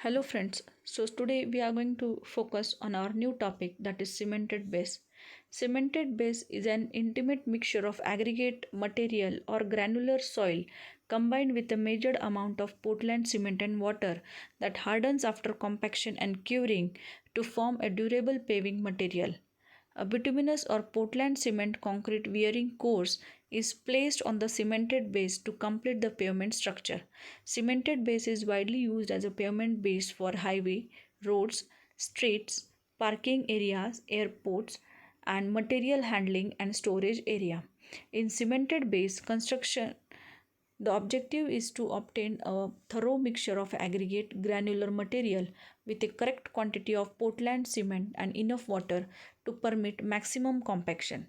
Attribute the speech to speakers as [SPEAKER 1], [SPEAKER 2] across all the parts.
[SPEAKER 1] Hello friends. So today we are going to focus on our new topic, that is cemented base. Cemented base is an intimate mixture of aggregate material or granular soil combined with a measured amount of Portland cement and water that hardens after compaction and curing to form a durable paving material. A bituminous or Portland cement concrete wearing course is placed on the cemented base to complete the pavement structure. Cemented base is widely used as a pavement base for highway, roads, streets, parking areas, airports, and material handling and storage area. In cemented base construction, the objective is to obtain a thorough mixture of aggregate granular material with a correct quantity of Portland cement and enough water to permit maximum compaction.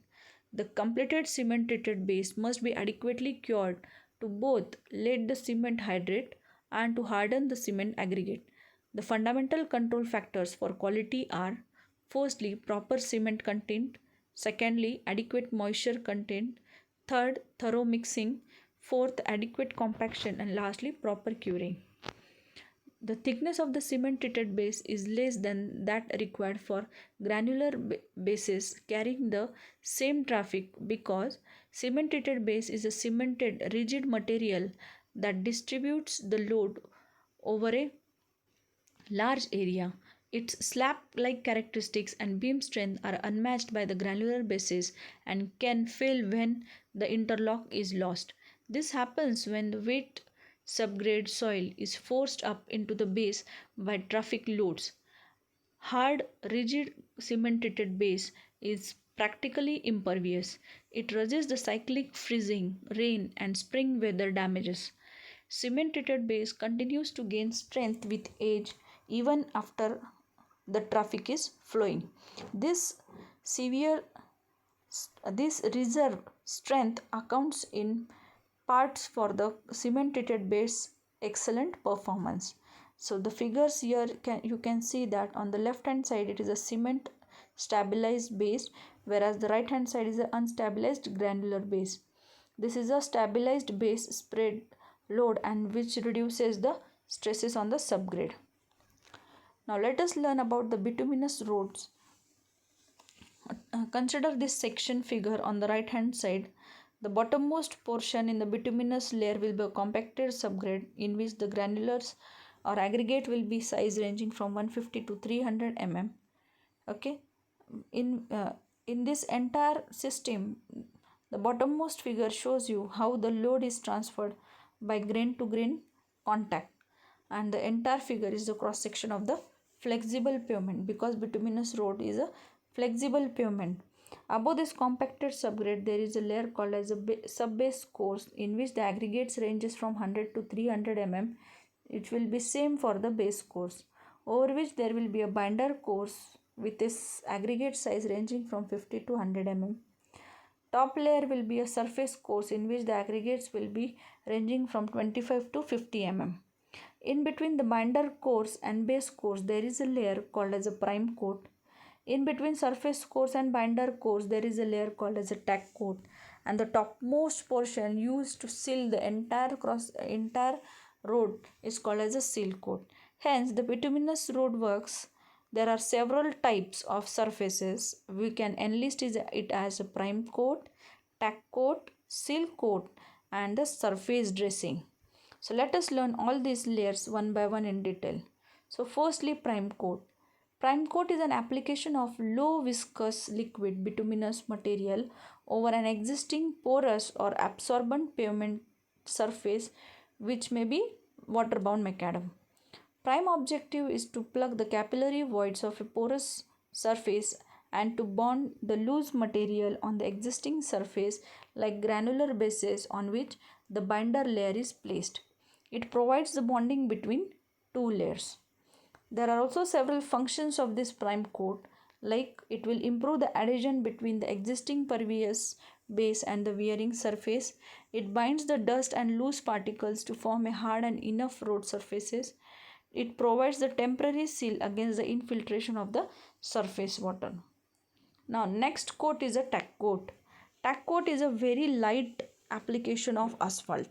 [SPEAKER 1] The completed cement treated base must be adequately cured to both let the cement hydrate and to harden the cement aggregate. The fundamental control factors for quality are: firstly, proper cement content; secondly, adequate moisture content; third, thorough mixing; fourth, adequate compaction; and lastly, proper curing. The thickness of the cement treated base is less than that required for granular bases carrying the same traffic, because cement treated base is a cemented rigid material that distributes the load over a large area. Its slab like characteristics and beam strength are unmatched by the granular bases and can fail when the interlock is lost. This happens when the wet subgrade soil is forced up into the base by traffic loads. Hard, rigid cemented base is practically impervious. It resists the cyclic freezing, rain, and spring weather damages. Cemented base continues to gain strength with age even after the traffic is flowing. This severe this reserve strength accounts in parts for the cemented base excellent performance. So the figures here you can see that on the left hand side it is a cement stabilized base, whereas the right hand side is an unstabilized granular base. This is a stabilized base spread load and which reduces the stresses on the subgrade. Now let us learn about the bituminous roads. Consider this section figure on the right hand side. The bottommost portion in the bituminous layer will be a compacted subgrade in which the granulars or aggregate will be size ranging from 150 to 300 mm. Okay, in uh, in this entire system, the bottommost figure shows you how the load is transferred by grain to grain contact, and the entire figure is the cross section of the flexible pavement, because bituminous road is a flexible pavement. Above this compacted subgrade, there is a layer called as a subbase course in which the aggregates ranges from 100 to 300 mm. It will be same for the base course, over which there will be a binder course with this aggregate size ranging from 50 to 100 mm. Top layer will be a surface course in which the aggregates will be ranging from 25 to 50 mm. In between the binder course and base course, there is a layer called as a prime coat. In between surface course and binder course, there is a layer called as a tack coat, and the topmost portion used to seal the entire road is called as a seal coat. Hence, the bituminous road works. There are several types of surfaces. We can enlist it as a prime coat, tack coat, seal coat, and the surface dressing. So let us learn all these layers one by one in detail. So firstly, prime coat. Prime coat is an application of low viscous liquid bituminous material over an existing porous or absorbent pavement surface, which may be waterbound macadam. Prime objective is to plug the capillary voids of a porous surface and to bond the loose material on the existing surface like granular bases on which the binder layer is placed. It provides the bonding between two layers. There are also several functions of this prime coat, like it will improve the adhesion between the existing pervious base and the wearing surface. It binds the dust and loose particles to form a hard and enough road surfaces. It provides the temporary seal against the infiltration of the surface water. Now next coat is a tack coat. Tack coat is a very light application of asphalt.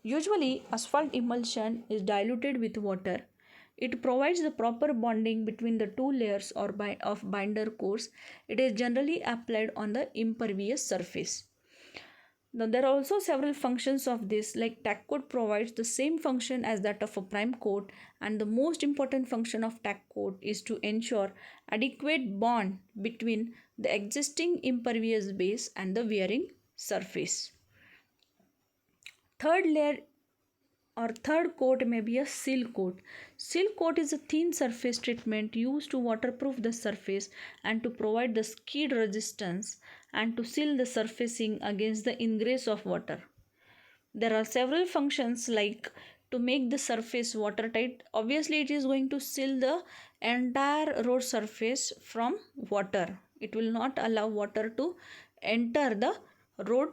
[SPEAKER 1] Usually asphalt emulsion is diluted with water. It provides the proper bonding between the two layers of binder course. It is generally applied on the impervious surface. Now, there are also several functions of this, like tack coat provides the same function as that of a prime coat, and the most important function of tack coat is to ensure adequate bond between the existing impervious base and the wearing surface. Third layer or third coat may be a seal coat. Seal coat is a thin surface treatment used to waterproof the surface and to provide the skid resistance and to seal the surfacing against the ingress of water. There are several functions like to make the surface watertight. Obviously, it is going to seal the entire road surface from water. It will not allow water to enter the road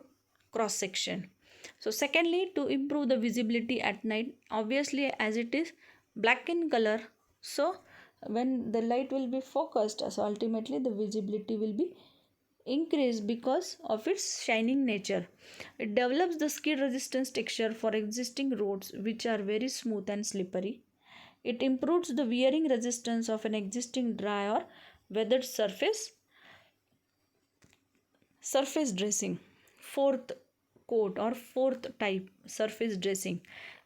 [SPEAKER 1] cross section. So secondly, to improve the visibility at night, obviously as it is black in color, so when the light will be focused, so ultimately the visibility will be increased because of its shining nature. It develops the skid resistance texture for existing roads which are very smooth and slippery. It improves the wearing resistance of an existing dry or weathered surface. Surface dressing. Fourth coat or fourth type, surface dressing.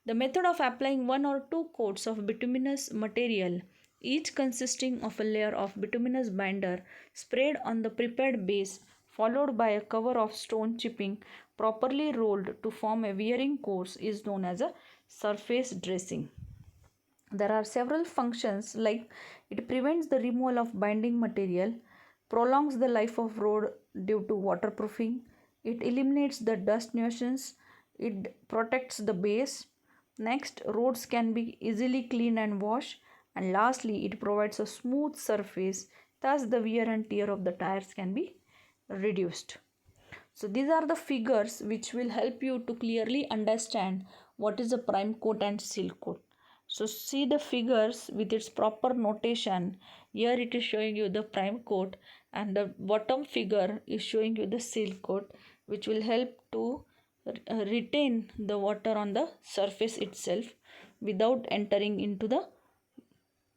[SPEAKER 1] The method of applying one or two coats of bituminous material, each consisting of a layer of bituminous binder sprayed on the prepared base, followed by a cover of stone chipping properly rolled to form a wearing course, is known as a surface dressing. There are several functions like it prevents the removal of binding material, prolongs the life of road due to waterproofing, it eliminates the dust nuisance, it protects the base. Next, roads can be easily cleaned and washed, and lastly, it provides a smooth surface, thus the wear and tear of the tires can be reduced. So these are the figures which will help you to clearly understand what is a prime coat and seal coat. So see the figures with its proper notation. Here it is showing you the prime coat and the bottom figure is showing you the seal coat, which will help to retain the water on the surface itself without entering into the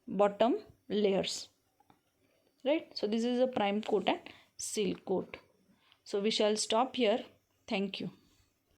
[SPEAKER 1] bottom layers. Right? So this is a prime coat and seal coat. So we shall stop here. Thank you.